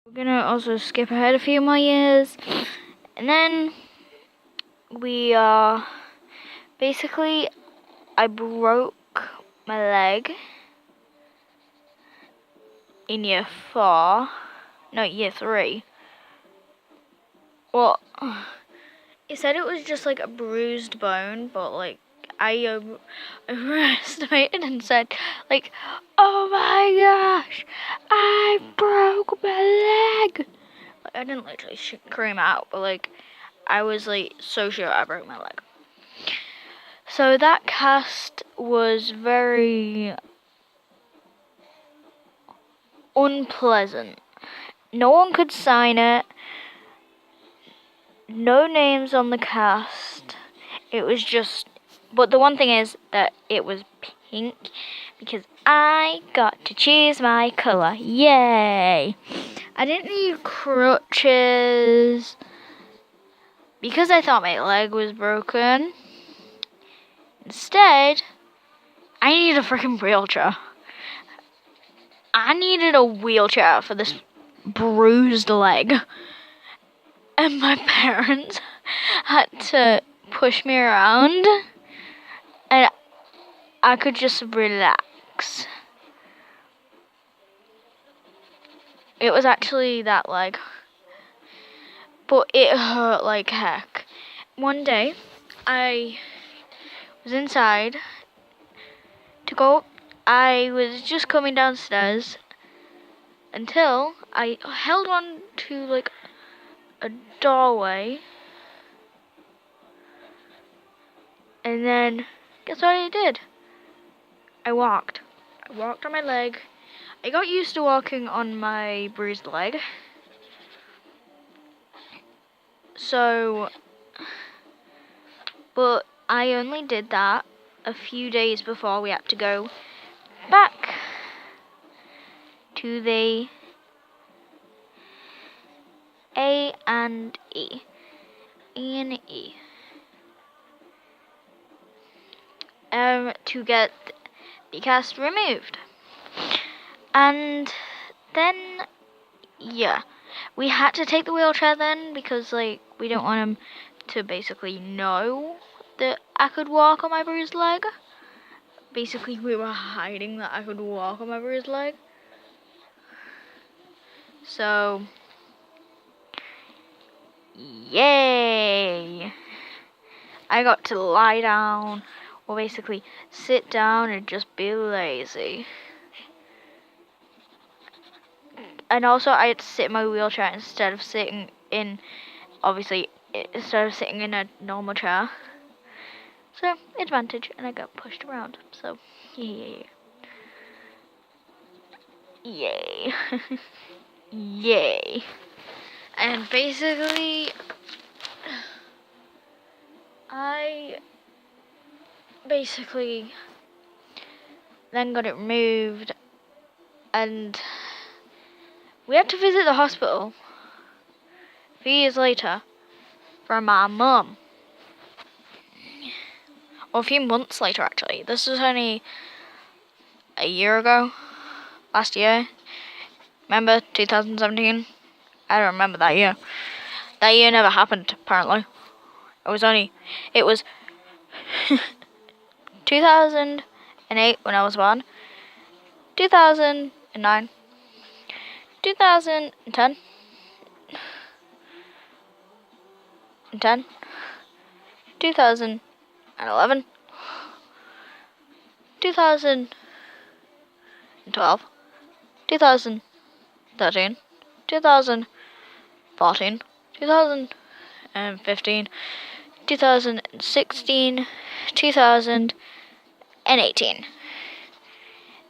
We're gonna also skip ahead a few more years, and then we basically I broke my leg in year 3. Well, it said it was just like a bruised bone, but like I overestimated and said like, oh my gosh, I broke my leg. Like, I didn't literally scream out, but like I was like so sure I broke my leg. So that cast was very unpleasant. No one could sign it. No names on the cast. It was just, but the one thing is that it was pink because I got to choose my colour. Yay! I didn't need crutches because I thought my leg was broken. Instead, I needed a freaking wheelchair. I needed a wheelchair for this bruised leg. And my parents had to push me around, and I could just relax. It was actually that leg, but it hurt like heck. One day, I was inside to go. I was just coming downstairs until I held on to like a doorway, and then guess what I did? I walked on my leg. I got used to walking on my bruised leg, so but I only did that a few days before we had to go back to the A&E to get the cast removed. And then yeah, we had to take the wheelchair then because like we don't want him to basically know that I could walk on my bruised leg. Basically we were hiding that I could walk on my bruised leg. So yay! I got to lie down, or basically sit down and just be lazy. And also I had to sit in my wheelchair instead of sitting in, instead of sitting in a normal chair. So, advantage, and I got pushed around. So, yay. Yay. Yay. And basically, I then got it removed, and we had to visit the hospital a few years later for my mum. Or a few months later, actually. This was only a year ago. Last year. Remember 2017? I don't remember that year. That year never happened, apparently. It was 2008 when I was born. 2009. 2010. 2011. 2012. 2013. 2014. 2015. 2016. 2018.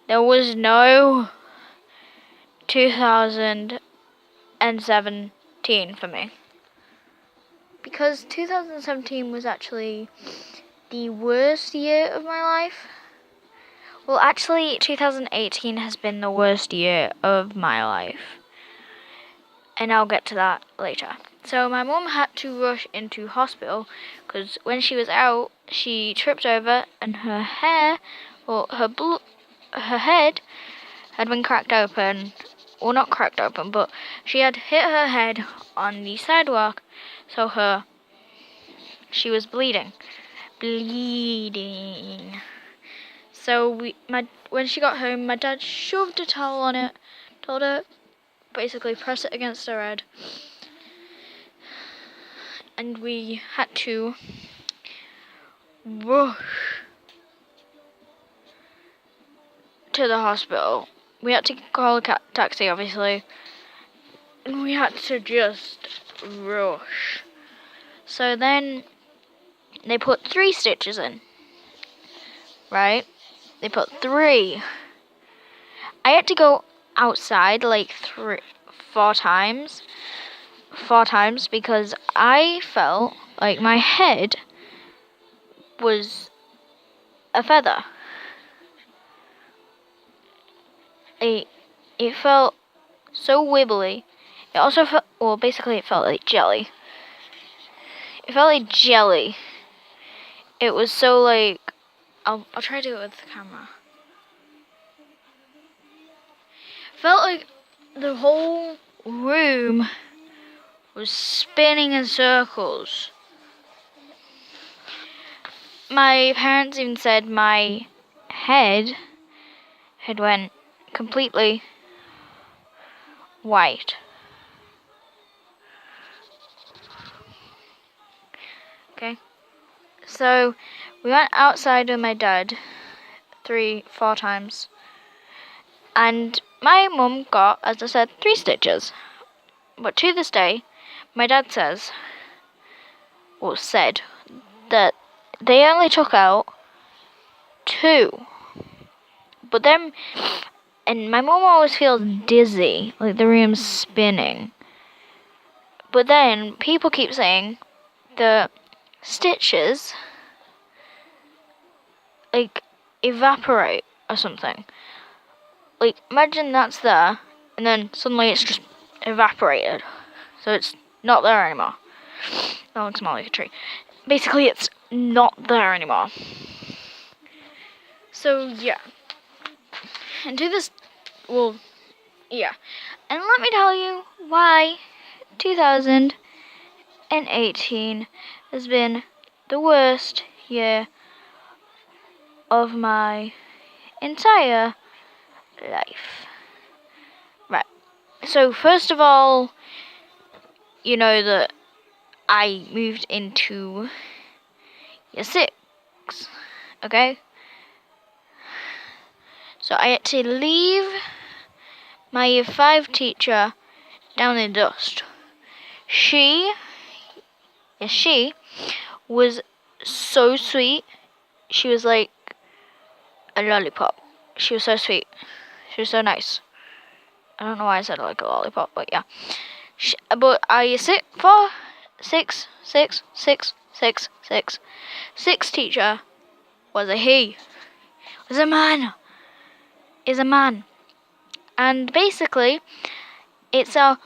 There was no 2017 for me. Because 2017 was actually the worst year of my life. Well, actually, 2018 has been the worst year of my life. And I'll get to that later. So my mum had to rush into hospital because when she was out, she tripped over and her hair, her head had been cracked open well, not cracked open, but she had hit her head on the sidewalk, so she was bleeding. So when she got home, my dad shoved a towel on it, told her basically press it against her head, and we had to rush to the hospital. We had to call a taxi, obviously, and we had to just rush. So then they put 3 stitches in, right? They put 3. I had to go outside like 4 times. 4 times because I felt like my head was a feather. It felt so wibbly. It also felt, well, basically it felt like jelly. It felt like jelly. It was so like, I'll try to do it with the camera. Felt like the whole room was spinning in circles. My parents even said my head had went completely white. Okay, so we went outside with my dad 3-4 times, and my mum got, as I said, 3 stitches. But to this day, my dad said that they only took out 2. But then, and my mum always feels dizzy, like the room's spinning. But then people keep saying the stitches like evaporate or something. Like imagine that's there, and then suddenly it's just evaporated, so it's not there anymore. That looks more like a tree. Basically, it's not there anymore. So yeah, and to this, well, yeah, and let me tell you why 2018 has been the worst year of my entire life. Right. So first of all, you know that I moved into year 6. Okay? So I had to leave my year 5 teacher down in the dust. She was so sweet. She was like a lollipop. She was so sweet. She was so nice. I don't know why I said it like a lollipop, but yeah. But I 6 teacher was a he. Was a man. Is a man. And basically, it's our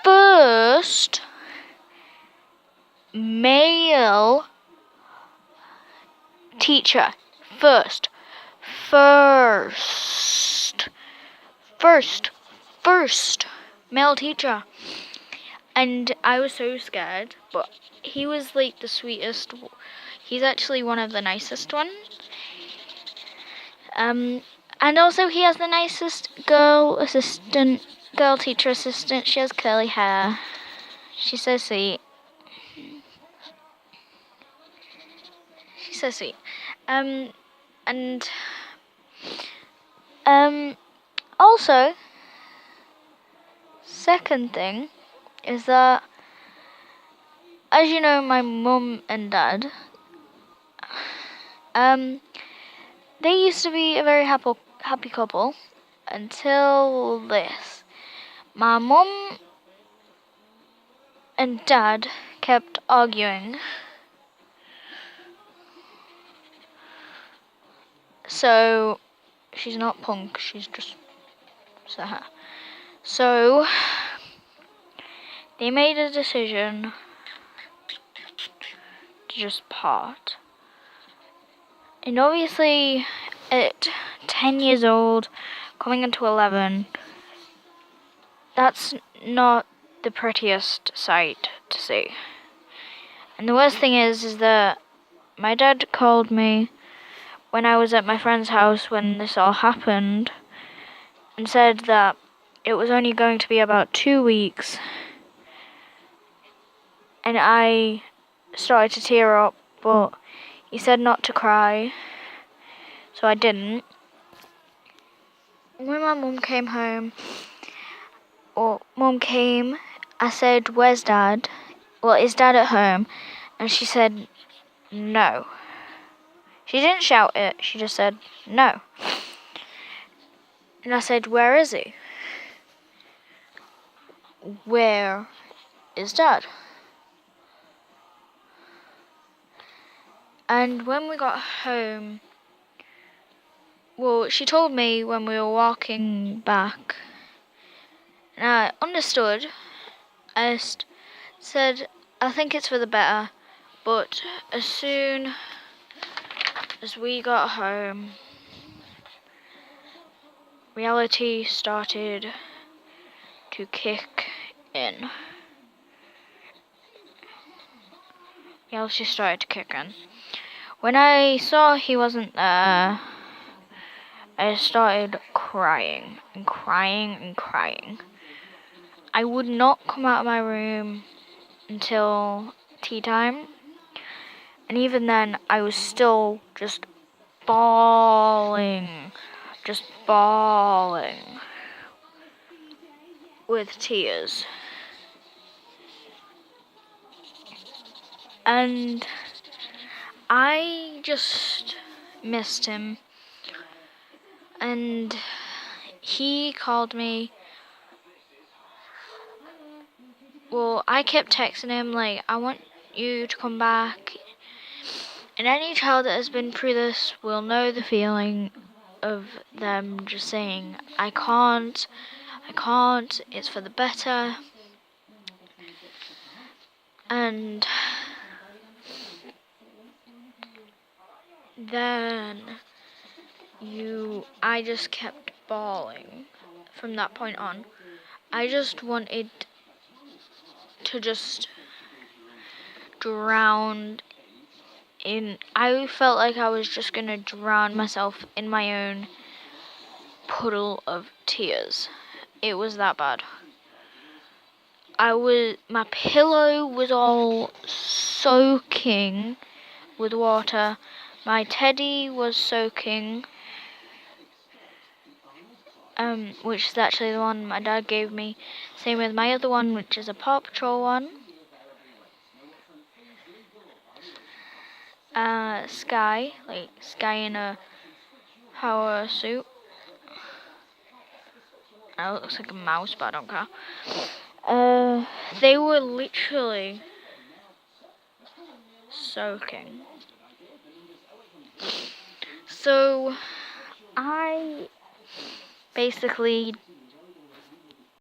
first male teacher. First male teacher. And I was so scared, but he was like the sweetest. He's actually one of the nicest ones. And also he has the nicest girl teacher assistant. She has curly hair. She's so sweet. She's so sweet. And also, second thing is that, as you know, my mum and dad, they used to be a very happy couple until this. My mum and dad kept arguing. So, she's not punk, she's just Saha. So, they made a decision to just part. And obviously, at 10 years old, coming into 11, that's not the prettiest sight to see. And the worst thing is that my dad called me when I was at my friend's house when this all happened and said that it was only going to be about 2 weeks. And I started to tear up, but he said not to cry, so I didn't. When my mum came home, I said, "Where's Dad? Well, is Dad at home?" And she said, "No." She didn't shout it, she just said, "No." And I said, "Where is he? Where is Dad?" And when we got home, well, she told me when we were walking back, and I understood. I said, "I think it's for the better," but as soon as we got home, reality started to kick in. Reality started to kick in. When I saw he wasn't there, I started crying and crying and crying. I would not come out of my room until tea time, and even then I was still just bawling with tears. And I just missed him. And he called me. Well, I kept texting him, like, "I want you to come back." And any child that has been through this will know the feeling of them just saying, I can't, it's for the better." And then I just kept bawling from that point on. I just wanted to just drown in. I felt like I was just gonna drown myself in my own puddle of tears. It was that bad. My pillow was all soaking with water. My teddy was soaking, which is actually the one my dad gave me. Same with my other one, which is a Paw Patrol one. Sky in a power suit. It looks like a mouse, but I don't care. They were literally soaking. So I basically